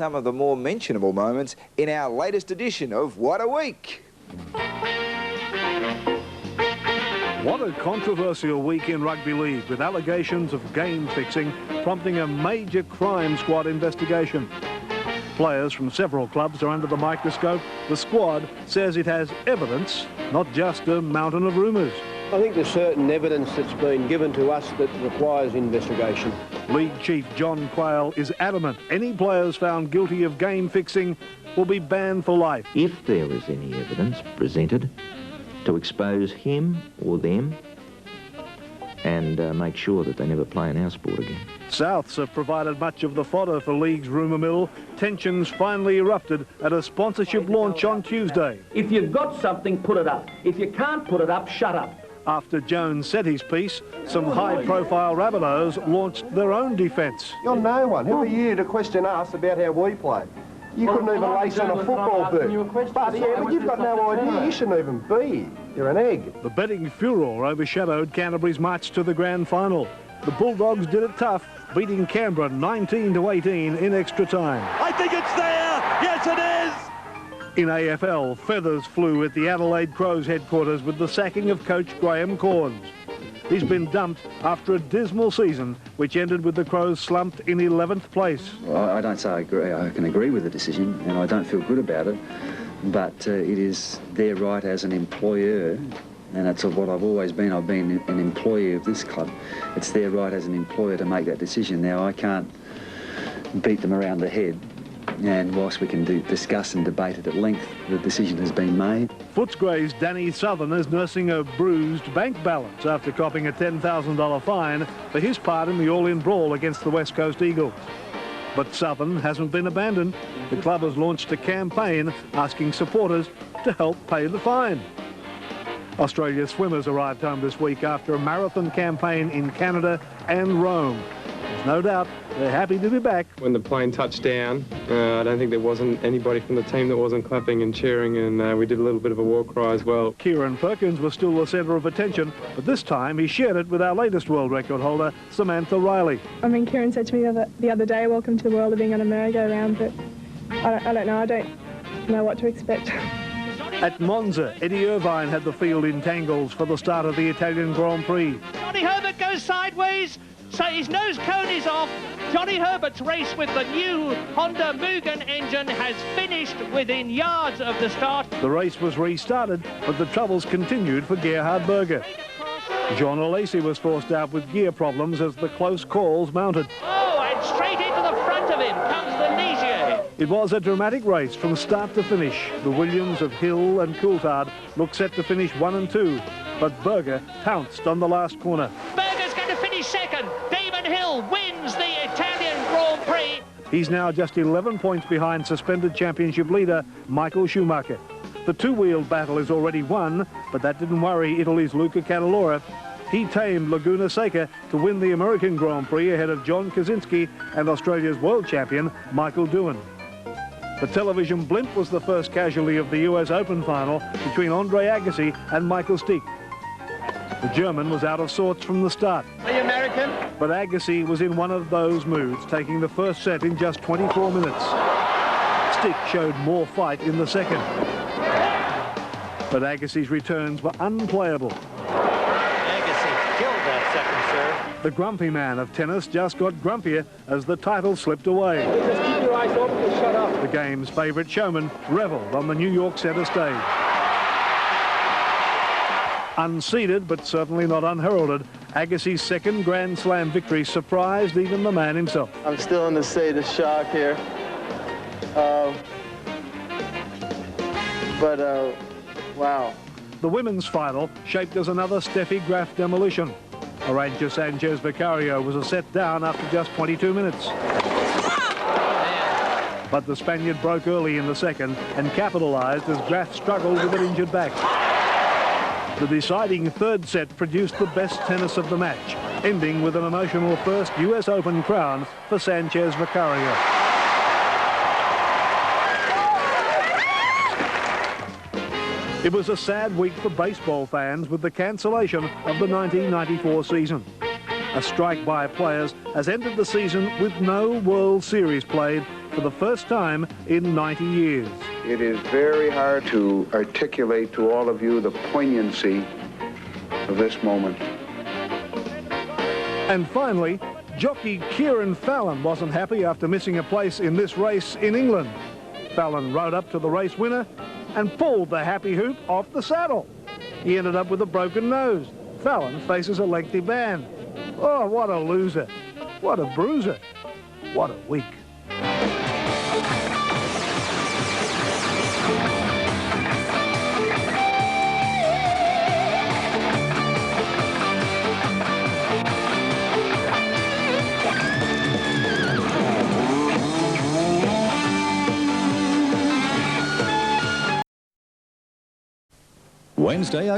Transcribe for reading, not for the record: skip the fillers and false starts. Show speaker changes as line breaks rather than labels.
Some of the more mentionable moments in our latest edition of What a Week.
What a controversial week in rugby league, with allegations of game fixing prompting a major crime squad investigation. Players from several clubs are under the microscope. The squad says it has evidence, not just a mountain of rumours.
I think there's certain evidence that's been given to us that requires investigation.
League Chief John Quayle is adamant any players found guilty of game fixing will be banned for life.
If there is any evidence presented to expose him or them and make sure that they never play in our sport again.
Souths have provided much of the fodder for League's rumour mill. Tensions finally erupted at a sponsorship launch on Tuesday.
If you've got something, put it up. If you can't put it up, shut up.
After Jones said his piece, some high-profile Rabbitohs launched their own defence.
You're no one. Who are you to question us about how we play? You couldn't even lace on a football boot. But you've got no idea. You shouldn't even be here. You're an egg.
The betting furor overshadowed Canterbury's march to the grand final. The Bulldogs did it tough, beating Canberra 19-18 in extra time.
I think it's there. Yes, it is.
In AFL, feathers flew at the Adelaide Crows headquarters with the sacking of coach Graham Corns. He's been dumped after a dismal season, which ended with the Crows slumped in 11th place.
Well, I don't say I can agree with the decision, and I don't feel good about it, but it is their right as an employer, and that's what I've always been. I've been an employee of this club. It's their right as an employer to make that decision. Now, I can't beat them around the head. And whilst we can discuss and debate it at length, the decision has been made.
Footscray's Danny Southern is nursing a bruised bank balance after copping a $10,000 fine for his part in the all-in brawl against the West Coast Eagles. But Southern hasn't been abandoned. The club has launched a campaign asking supporters to help pay the fine. Australia's swimmers arrived home this week after a marathon campaign in Canada and Rome. There's no doubt they're happy to be back.
When the plane touched down, I don't think there wasn't anybody from the team that wasn't clapping and cheering, and we did a little bit of a war cry as well.
Kieran Perkins was still the centre of attention, but this time he shared it with our latest world record holder, Samantha Riley.
I mean, Kieran said to me the other day, welcome to the world of being on a merry-go-round, but I don't know. I don't know what to expect.
At Monza, Eddie Irvine had the field in tangles for the start of the Italian Grand Prix.
Johnny Herbert goes sideways, so his nose cone is off. Johnny Herbert's race with the new Honda Mugen engine has finished within yards of the start.
The race was restarted, but the troubles continued for Gerhard Berger. John O'Lacey was forced out with gear problems as the close calls mounted.
Oh, and straight into the front of him comes the Ligier.
It was a dramatic race from start to finish. The Williams of Hill and Coulthard looked set to finish 1 and 2, but Berger pounced on the last corner.
Berger's going to finish second. Damon Hill wins the Italian Grand Prix.
He's now just 11 points behind suspended championship leader Michael Schumacher. The two-wheeled battle is already won, but that didn't worry Italy's Luca Cadalora. He tamed Laguna Seca to win the American Grand Prix ahead of John Kaczynski and Australia's world champion Michael Doohan. The television blimp was the first casualty of the US Open final between Andre Agassi and Michael Stick. The German was out of sorts from the start.
Are you American?
But Agassi was in one of those moods, taking the first set in just 24 minutes. Stick showed more fight in the second. But Agassi's returns were unplayable.
Agassi killed that second serve.
The grumpy man of tennis just got grumpier as the title slipped away.
Just keep your eyes open and shut up.
The game's favourite showman revelled on the New York centre stage. Unseeded, but certainly not unheralded, Agassi's second Grand Slam victory surprised even the man himself.
I'm still in the state of shock here. Wow.
The women's final shaped as another Steffi Graf demolition. Arantxa Sanchez Vicario was a set down after just 22 minutes. But the Spaniard broke early in the second and capitalised as Graf struggled with an injured back. The deciding third set produced the best tennis of the match, ending with an emotional first US Open crown for Sanchez Vicario. It was a sad week for baseball fans with the cancellation of the 1994 season. A strike by players has ended the season with no World Series played for the first time in 90 years.
It is very hard to articulate to all of you the poignancy of this moment.
And finally, jockey Kieran Fallon wasn't happy after missing a place in this race in England. Fallon rode up to the race winner and pulled the happy hoop off the saddle. He ended up with a broken nose. Fallon faces a lengthy ban. Oh, what a loser. What a bruiser. What a week.
Wednesday,